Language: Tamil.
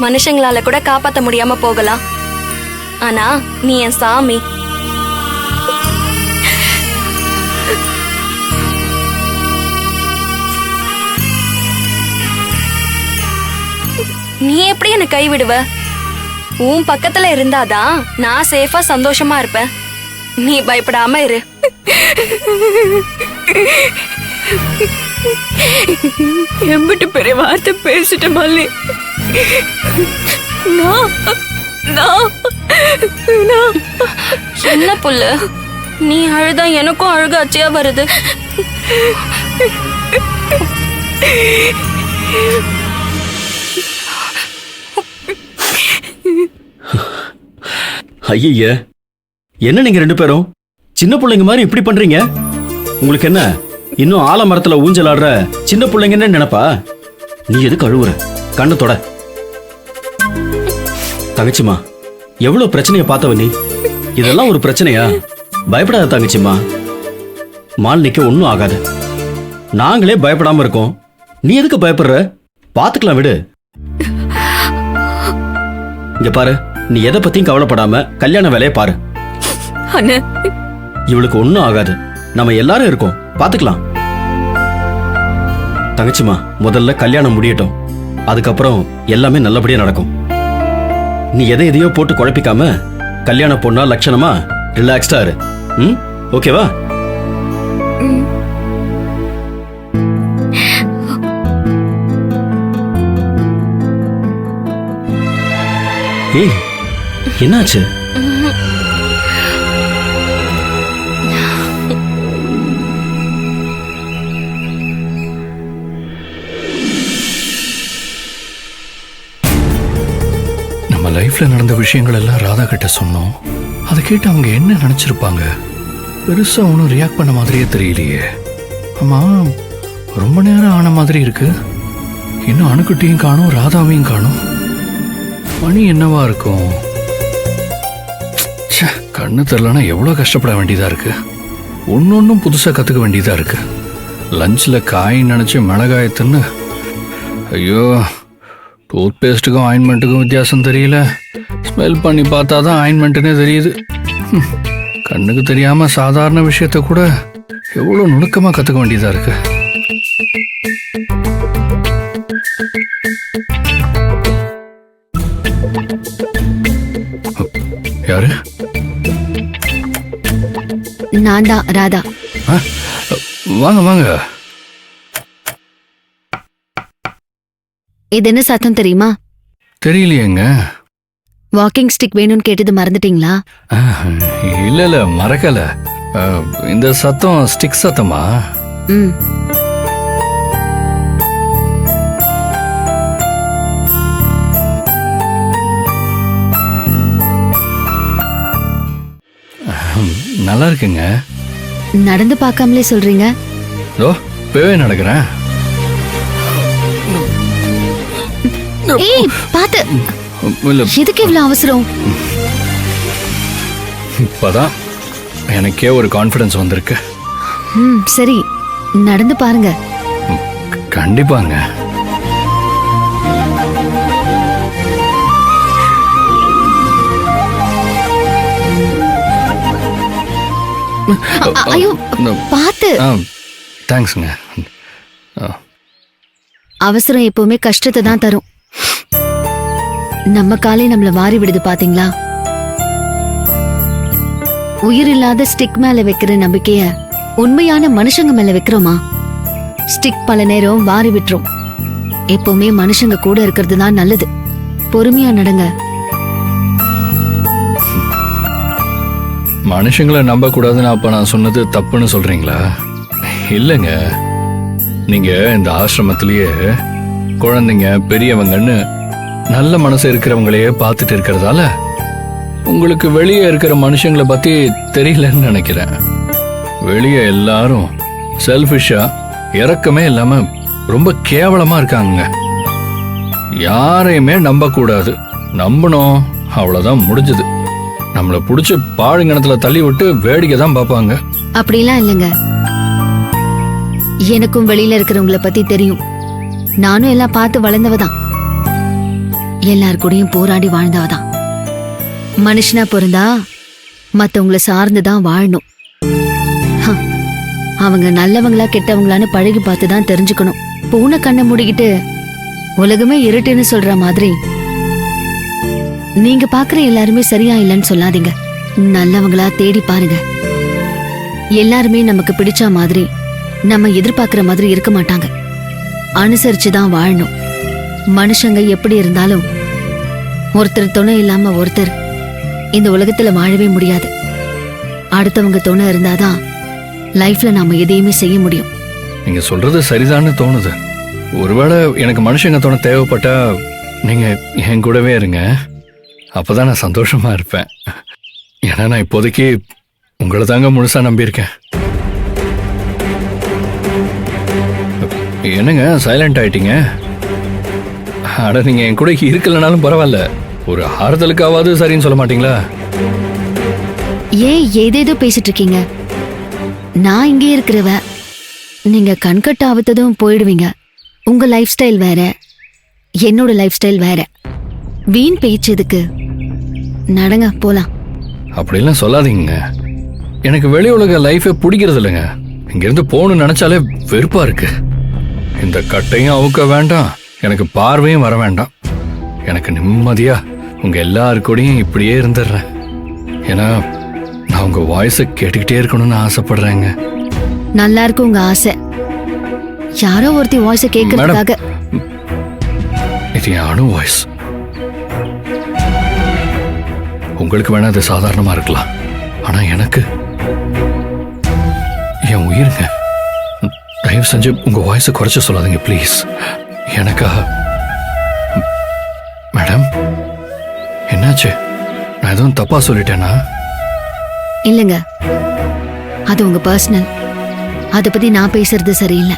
மனுஷங்களால கூட காப்பாத்த முடியாம போகலாம். ஆனா நீ என் சாமி. நீ எப்படி என்ன கைவிடுவ? உன் பக்கத்துல இருந்தாதான் நான் சேஃபா சந்தோஷமா இருப்பேன். நீ பயப்படாம இரு. எம்பிட்டு பெரிய வார்த்தை பேசிட்ட மல்லி. என்ன புல்லு, நீ அழுதா எனக்கும் அழுகாச்சியா வருது. ஐய, என்ன நீங்க ரெண்டு பேரும் சின்ன பிள்ளைங்க மாதிரி இப்படி பண்றீங்க? உங்களுக்கு என்ன இன்னும் ஆலமரத்துல ஊஞ்சல் ஆடுற சின்ன பிள்ளைங்கன்னு நினைப்பா? நீ எதுக்கு அழுவுற? கண்ணை தொட. தங்கச்சிமா, எவ்வளவு பிரச்சனைய பார்த்தவ நீ. இதெல்லாம் ஒரு பிரச்சனையா? பயப்படாத தங்கச்சிமா. மாலினிக்கு ஒன்னும் ஆகாது. நாங்களே பயப்படாம இருக்கோம். நீ எதுக்கு பயப்படுற? பாத்துக்கலாம், விடு. இங்க பாரு, நீ எதை பத்தியும் கவலைப்படாம கல்யாண வேலையை பாரு. இவளுக்கு ஒன்னும் ஆகாது. நம்ம எல்லாரும் இருக்கோம், பாத்துக்கலாம். தங்கச்சிமா, முதல்ல கல்யாணம் முடியட்டும். அதுக்கப்புறம் எல்லாமே நல்லபடியா நடக்கும். நீ எதையோ போட்டு குழப்பிக்காம கல்யாண பொண்ணா லட்சணமா ரிலாக்ஸ்டா இரு. ஓகேவா? ஏய், என்னாச்சு? நம்ம லைஃப்ல நடந்த விஷயங்கள் எல்லாம் ராதா கிட்ட சொன்னோம். அதை கேட்டு அவங்க என்ன நினைச்சிருப்பாங்க? பெருசா ஒன்றும் ரியாக்ட் பண்ண மாதிரியே தெரியலையே. ஆமா, ரொம்ப நேரம் ஆன மாதிரி இருக்கு. இன்னும் அணுக்குட்டியும் காணும், ராதாவையும் காணும். மணி என்னவா இருக்கும்? கண்ணு தெரியலனா எவ்வளவு கஷ்டப்பட வேண்டியதா இருக்கு. ஒன்னொன்னும் புதுசா கத்துக்க வேண்டியதா இருக்கு. லஞ்ச்ல காய் நினைச்சு மிளகாயத்துன்னு, ஐயோ, டூத் பேஸ்ட்டுக்கும் ஆயின்மெண்ட்டுக்கும் வித்தியாசம் தெரியல. ஸ்மெல் பண்ணி பார்த்தா தான் ஆயின்மெண்ட்டுனே தெரியுது. கண்ணுக்கு தெரியாம சாதாரண விஷயத்த கூட எவ்வளவு நுணுக்கமா கத்துக்க வேண்டியதா இருக்கு. யாரு? நான் தான் ராதா. வாங்க வாங்க. இது என்ன சத்தம் தெரியுமா? தெரியலையேங்க. வாக்கிங் ஸ்டிக் வேணும்னு கேட்டது மறந்துட்டீங்களா? இல்ல இல்ல, மறக்கல. இந்த சத்தம் ஸ்டிக் சத்தமா? நல்லா இருக்குங்க. நடந்து பார்க்காமலே சொல்றீங்க. இப்பவே நடக்கிறேன். ஏய், பாத்து. எதுக்கு இவ்வளவு அவசரம்? இப்பதான் எனக்கே ஒரு கான்ஃபிடன்ஸ் வந்திருக்கு. சரி, நடந்து பாருங்க. கண்டிப்பாங்க. ஐயோ, பாத்து. தேங்க்ஸ்ங்க. அவசரம் எப்பவுமே கஷ்டத்தை தான் தரும். நம்ம காலே நம்மள வாரி விடுது பாத்தீங்களா? உயிர் இல்லாத ஸ்டிக் மேல வைக்கிற நம்பிக்கைய உண்மையான மனுஷங்க மேல வைக்கிறோமா? ஸ்டிக் பல நேரம் வாரி விட்டுரும். எப்பவுமே மனுஷங்க கூட இருக்கிறது தான் நல்லது. பொறுமையா நடங்க. மனுஷங்களை நம்ப கூடாதுன்னு அப்ப நான் சொன்னது தப்புன்னு சொல்றீங்களா? இல்லைங்க, நீங்க இந்த ஆசிரமத்திலேயே குழந்தைங்க பெரியவங்கன்னு நல்ல மனசு இருக்கிறவங்களையே பார்த்துட்டு இருக்கிறதால உங்களுக்கு வெளியே இருக்கிற மனுஷங்களை பத்தி தெரியலன்னு நினைக்கிறேன். வெளியே எல்லாரும் செல்ஃபிஷா, இரக்கமே இல்லாம ரொம்ப கேவலமா இருக்காங்க. யாரையுமே நம்ப கூடாது. நம்பணும், அவ்வளவுதான், முடிஞ்சது. நம்மள புடிச்சு பாழுங்கணத்துல தள்ளி விட்டு வேடிக்கை தான் பார்ப்பாங்க. அப்படிலாம் இல்லைங்க. எனக்கும் வெளியில இருக்கிறவங்கள பத்தி தெரியும். நானும் எல்லாம் பார்த்து வளர்ந்தவதான். எல்லார் கூடயும் போராடி வாழ்ந்தாதான். மனுஷனா பிறந்தா மத்தவங்கள சார்ந்துதான் வாழணும். ஹ, அவங்க நல்லவங்களா கெட்டவங்களான்னு பழகி பார்த்துதான் தெரிஞ்சுக்கணும். பூனை கண்ணை மூடிக்கிட்டு உலகமே இருட்டுன்னு சொல்ற மாதிரி நீங்க பாக்குற எல்லாருமே சரியா இல்லைன்னு சொல்லாதீங்க. நல்லவங்களா தேடி பாருங்க. எல்லாருமே நமக்கு பிடிச்ச மாதிரி நம்ம எதிர்பார்க்கிற மாதிரி இருக்க மாட்டாங்க. அனுசரிச்சுதான் வாழணும். மனுஷங்க எப்படி இருந்தாலும் ஒருத்தர் துணை இல்லாம ஒருத்தர் இந்த உலகத்துல வாழவே முடியாது. அடுத்தவங்க துணை இருந்தாதான் லைஃப்ல நாம எதையுமே செய்ய முடியும். நீங்க சொல்றது சரிதான்னு தோணுது. ஒருவேளை எனக்கு மனுஷங்க துணை தேவைப்பட்டா நீங்க என் கூடவே இருங்க. அப்பதான் நான் சந்தோஷமா இருப்பேன். ஏன்னா நான் இப்போதைக்கு உங்களை தாங்க முழுசா நம்பியிருக்கேன். என்னங்க சைலண்ட் ஆயிட்டீங்க? அட நீங்க என் கூட இருக்கலனாலும் பரவாயில்ல, ஒரு ஆறுதலுக்காவது சரின்னு சொல்ல மாட்டீங்களா? ஏன் ஏதேதோ பேசிட்டு இருக்கீங்க? நான் இங்கே இருக்கிறவ. நீங்க கண்கட்ட ஆவத்ததும் போயிடுவீங்க. உங்க லைஃப் ஸ்டைல் வேற, என்னோட லைஃப் ஸ்டைல் வேற. வீண் பேச்சு எதுக்கு? நடங்க போலாம். அப்படிலாம் சொல்லாதீங்க. எனக்கு வெளி உலக லைஃபே பிடிக்கிறது இல்லைங்க. இங்கிருந்து போகணும்னு நினைச்சாலே வெறுப்பா இருக்கு. இந்த கட்டையும் அவுக்க வேண்டாம், எனக்கு பார்வையும் வர வேண்டாம். எனக்கு நிம்மதியா உங்க எல்லாருக்கூடையும் இப்படியே இருந்துடுறேன். ஏன்னா நான் உங்க வாய்ஸை கேட்டுக்கிட்டே இருக்கணும்னு ஆசைப்படுறேங்க. நல்லா இருக்கு உங்க ஆசை. யாரோ ஒருத்தி வாய்ஸை கேட்கறதுக்காக. இது என் அணு வாய்ஸ். உங்களுக்கு வேணா அது சாதாரணமா இருக்கலாம், ஆனா எனக்கு என் உயிருங்க. தயவு செஞ்சு உங்க வாய்ஸை குறைச்ச சொல்லாதீங்க ப்ளீஸ். எனக்காக. மேடம் என்னாச்சு? நான் எதுவும் தப்பா சொல்லிட்டேனா? இல்லங்க, அது உங்க பர்சனல். அத பத்தி நான் பேசுறது சரியில்லை.